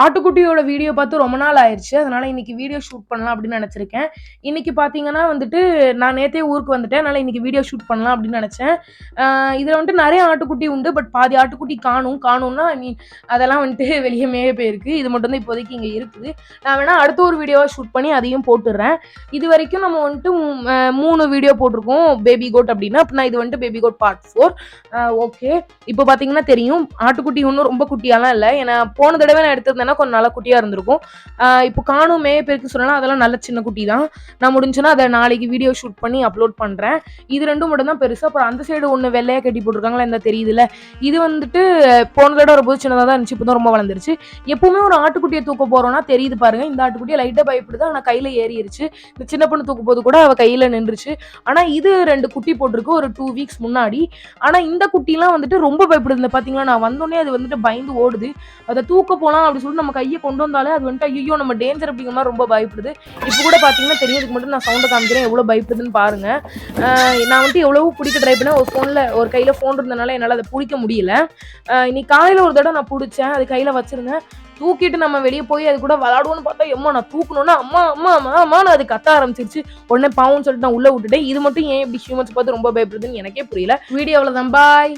ஆட்டுக்குட்டியோட video பார்த்து ரொம்ப நாள் ஆயிருச்சு. அதனால இன்னைக்கு வீடியோ ஷூட் பண்ணலாம் அப்படின்னு நெனச்சிருக்கேன். இன்னைக்கு பார்த்தீங்கன்னா வந்துட்டு, நான் நேத்தே ஊருக்கு வந்துட்டேன். அதனால இன்னைக்கு வீடியோ ஷூட் பண்ணலாம் அப்படின்னு நெனச்சேன். இதுல வந்துட்டு நெறைய ஆட்டுக்குட்டி உண்டு. பட் பாதி ஆட்டுக்குட்டி காணோம். காணோம்னா ஐ மீன் அதெல்லாம் வந்துட்டு வெளிய மேய போயிருக்கு. இது மட்டும் தான் இப்போதைக்கு இங்க இருக்குது. நான் வேணா அடுத்த ஒரு வீடியோவா ஷூட் பண்ணி அதையும் போட்டுர்றேன். இதுவரைக்கும் நம்ம வந்துட்டு 3 வீடியோ போட்டிருக்கோம். பேபி கோட் அப்படின்னா, அப்படின்னா இது வந்துட்டு பேபி கோட் பார்ட் 4. ஓகே. இப்போ பார்த்தீங்கன்னா தெரியும். ஆட்டுக்குட்டி ஒண்ணும் ரொம்ப குட்டியாலாம் இல்ல. ஏன்னா போன தடவ நான் எடுத்திருந்தேன்னா கொஞ்சம் நல்ல குட்டியா இருந்திருக்கும். இப்போ காணும் மேய போயிருக்கு சொன்னேன்ல, அதெல்லாம் நல்ல சின்ன குட்டி தான். நான் முடிஞ்சுச்சுன்னா அத நாளைக்கு வீடியோ ஷூட் பண்ணி அப்லோட் பண்றேன். இது 2 மட்டும் தான் பெருசு. அப்புறம் அந்த சைடு ஒண்ணு வெள்ளையா கட்டி போட்டுருக்காங்கல்ல, இந்த தெரியுதுல்ல. இது வந்துட்டு போன தடவ வரும்போது சின்னதா தான் இருந்துச்சு. இப்போ தான் ரொம்ப வளர்ந்துருச்சு. எப்பவுமே ஒரு ஆட்டுக்குட்டிய தூக்க போறோம்னா தெரியுது பாருங்க. இந்த ஆட்டுக்குட்டிய லைட்டா பயப்படுது. ஆனா கையில ஏறிருச்சு. இந்த சின்ன பொண்ணு தூக்கும்போது கூட அவ கையில நின்றுச்சு. ஆனா இது 2 குட்டி போட்டிருக்கு ஒரு 2 வீக்ஸ் முன்னாடி. ஆனா இந்த குட்டிலாம் வந்துட்டு ரொம்ப பயப்படுது. இந்த பாத்தீங்களா, நான் வந்தோனே அது வந்துட்டு பயந்து ஓடுது. அத தூக்க போலாம் அப்படின்னு சொல்லிட்டு நம்ம கையை கொண்டு வந்தாலே அது வந்துட்டு ஐயோ நம்ம டேஞ்சர் அப்படிங்கிற மாதிரி ரொம்ப பயப்படுது. இப்போ கூட பாத்தீங்கன்னா தெரியும். இதுக்கு மட்டும் நான் சவுண்டை காமிக்கிறேன் எவ்வளவு பயப்படுதுன்னு பாருங்க. நான் வந்துட்டு எவ்வளவோ பிடிக்க ட்ரை பண்ணேன். ஒரு கையில போன் இருந்தனால என்னால அதை பிடிக்க முடியல. இன்னைக்கு காலையில ஒரு தடவை நான் பிடிச்சேன். அது கையில வச்சிருந்தேன். தூக்கிட்டு நம்ம வெளியே போய் அது கூட விளாடுவோன்னு பார்த்தா எம்மா நான் தூக்கணும்னா அம்மா அம்மா அம்மா அம்மான்னு அது கத்த ஆரம்பிச்சிருச்சு. உடனே பாவம்னு சொல்லிட்டு நான் உள்ள விட்டுட்டேன். இது மட்டும் ஏன் இப்படி ஹியூமன்ஸ் பார்த்து ரொம்ப பயப்படுதுன்னு எனக்கே புரியல. வீடியோவில் தான் பாய்.